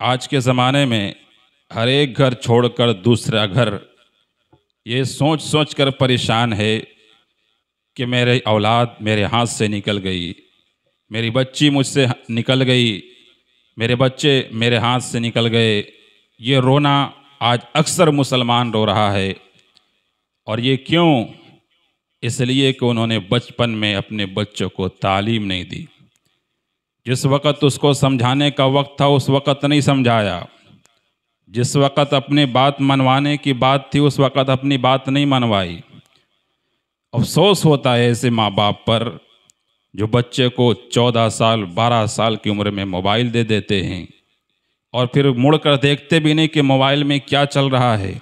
आज के ज़माने में हर एक घर छोड़कर दूसरा घर ये सोच सोच कर परेशान है कि मेरी औलाद मेरे हाथ से निकल गई, मेरी बच्ची मुझसे निकल गई, मेरे बच्चे मेरे हाथ से निकल गए। ये रोना आज अक्सर मुसलमान रो रहा है। और ये क्यों? इसलिए कि उन्होंने बचपन में अपने बच्चों को तालीम नहीं दी। जिस वक़्त उसको समझाने का वक्त था उस वक़्त नहीं समझाया। जिस वक़्त अपनी बात मनवाने की बात थी उस वक़्त अपनी बात नहीं मनवाई। अफ़सोस होता है ऐसे माँ बाप पर जो बच्चे को 14 साल 12 साल की उम्र में मोबाइल दे देते हैं और फिर मुड़कर देखते भी नहीं कि मोबाइल में क्या चल रहा है।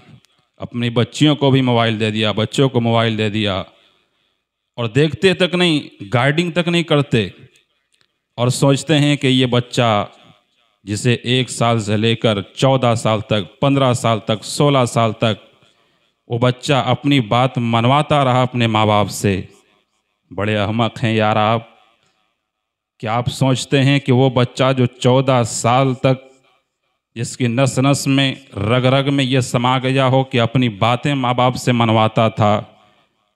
अपनी बच्चियों को भी मोबाइल दे दिया, बच्चों को मोबाइल दे दिया और देखते तक नहीं, गाइडिंग तक नहीं करते और सोचते हैं कि ये बच्चा जिसे 1 साल से लेकर 14 साल तक, 15 साल तक, 16 साल तक वो बच्चा अपनी बात मनवाता रहा अपने माँ बाप से। बड़े अहमक हैं यार आप। क्या आप सोचते हैं कि वो बच्चा जो 14 साल तक जिसकी नस नस में, रग रग में ये समा गया हो कि अपनी बातें माँ बाप से मनवाता था,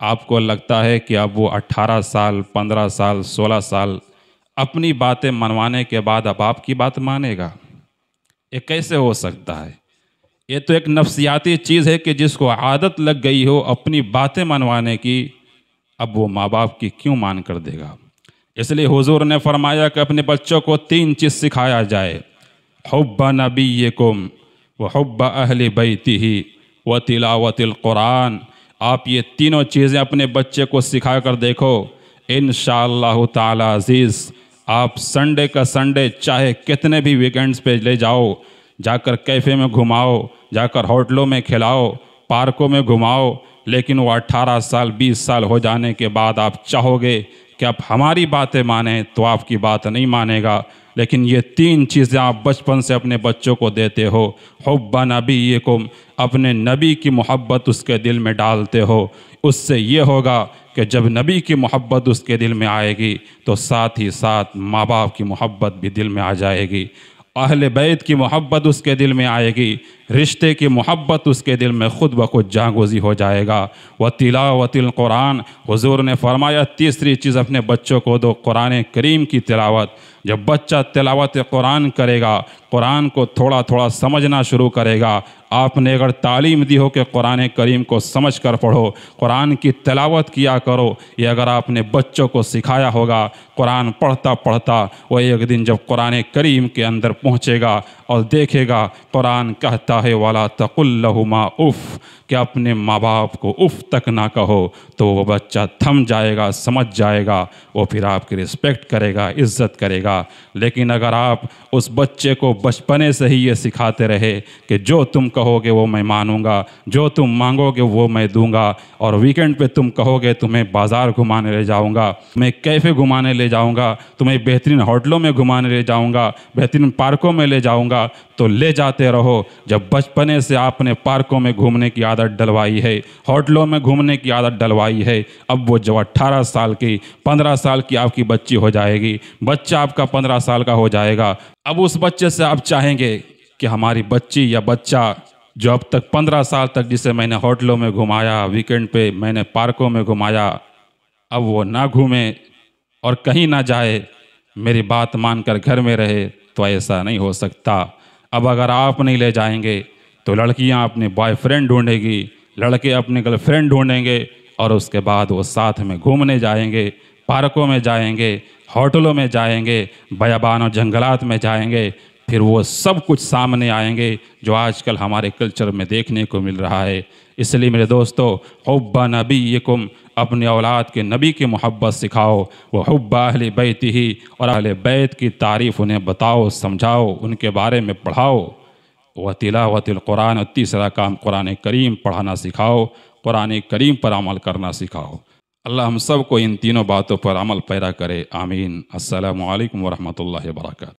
आपको लगता है कि अब वो 18 साल, 15 साल, 16 साल अपनी बातें मनवाने के बाद अब आपकी बात मानेगा? ये कैसे हो सकता है? ये तो एक नफ्सियाती चीज़ है कि जिसको आदत लग गई हो अपनी बातें मनवाने की, अब वो माँ बाप की क्यों मान कर देगा? इसलिए हुजूर ने फरमाया कि अपने बच्चों को 3 चीज़ सिखाया जाए, हुब्ब नबीयकुम व हुब्ब अहले बैतिही व तिलावतिल कुरान। आप ये तीनों चीज़ें अपने बच्चे को सिखा कर देखो, इंशाअल्लाहु ताला अज़ीज़ आप संडे का संडे चाहे कितने भी वीकेंड्स पे ले जाओ, जाकर कैफ़े में घुमाओ, जाकर होटलों में खिलाओ, पार्कों में घुमाओ, लेकिन वो 18 साल 20 साल हो जाने के बाद आप चाहोगे कि आप हमारी बातें मानें तो आपकी बात नहीं मानेगा। लेकिन ये 3 चीज़ें आप बचपन से अपने बच्चों को देते हो। हुब्ब नबीयकुम, अपने नबी की मोहब्बत उसके दिल में डालते हो। उससे ये होगा कि जब नबी की मोहब्बत उसके दिल में आएगी तो साथ ही साथ माँ बाप की मोहब्बत भी दिल में आ जाएगी, अहले बैत की मोहब्बत उसके दिल में आएगी, रिश्ते की मोहब्बत उसके दिल में खुद ब खुद जागोज़ी हो जाएगा। व तिलावतिल कुरान, हुजूर ने फरमाया तीसरी चीज़ अपने बच्चों को दो, कुरान करीम की तिलावत। जब बच्चा तिलावत कुरान करेगा, कुरान को थोड़ा थोड़ा समझना शुरू करेगा, आपने अगर तालीम दी हो कि कुरान करीम को समझ कर पढ़ो, कुरान की तिलावत किया करो, ये अगर आपने बच्चों को सिखाया होगा, कुरान पढ़ता पढ़ता वो एक दिन जब कुरान करीम के अंदर पहुँचेगा और देखेगा कुरान कहता है वाला तकुल लहुमा उफ़, कि अपने माँ बाप को उफ़ तक ना कहो, तो वो बच्चा थम जाएगा, समझ जाएगा, वो फिर आपकी रिस्पेक्ट करेगा, इज़्ज़त करेगा। लेकिन अगर आप उस बच्चे को बचपने से ही ये सिखाते रहे कि जो तुम कहोगे वो मैं मानूंगा, जो तुम मांगोगे वो मैं दूंगा, और वीकेंड पे तुम कहोगे तुम्हें बाज़ार घुमाने ले जाऊंगा, मैं कैफ़े घुमाने ले जाऊंगा, तुम्हें बेहतरीन होटलों में घुमाने ले जाऊंगा, बेहतरीन पार्कों में ले जाऊंगा, तो ले जाते रहो। जब बचपने से आपने पार्कों में घूमने की आदत डलवाई है, होटलों में घूमने की आदत डलवाई है, अब वो जब 18 साल की, 15 साल की आपकी बच्ची हो जाएगी, बच्चा आपका 15 साल का हो जाएगा, अब उस बच्चे से आप चाहेंगे कि हमारी बच्ची या बच्चा जो अब तक 15 साल तक जिसे मैंने होटलों में घुमाया, वीकेंड पे मैंने पार्कों में घुमाया, अब वो ना घूमे और कहीं ना जाए, मेरी बात मानकर घर में रहे, तो ऐसा नहीं हो सकता। अब अगर आप नहीं ले जाएंगे तो लड़कियां अपने बॉयफ्रेंड ढूंढेगी, लड़के अपने गर्लफ्रेंड ढूंढेंगे, और उसके बाद वो साथ में घूमने जाएंगे, पार्कों में जाएंगे, होटलों में जाएंगे, बयाबान और जंगलात में जाएंगे, फिर वो सब कुछ सामने आएंगे जो आजकल हमारे कल्चर में देखने को मिल रहा है। इसलिए मेरे दोस्तों, हुब्बा नबीयकुम, अपने औलाद के नबी की मोहब्बत सिखाओ, वह हुब्बा अहले बैतिही, और अहले बैत की तारीफ़ उन्हें बताओ, समझाओ, उनके बारे में पढ़ाओ। व तिलावतिल कुरान, और तीसरा काम कुरान करीम पढ़ाना सिखाओ, कुरान करीम पर अमल करना सिखाओ। अल्लाह हम सब को इन तीनों बातों पर अमल पैरा करे, आमीन। अस्सलामु अलैकुम व रहमतुल्लाहि व बरकातहू।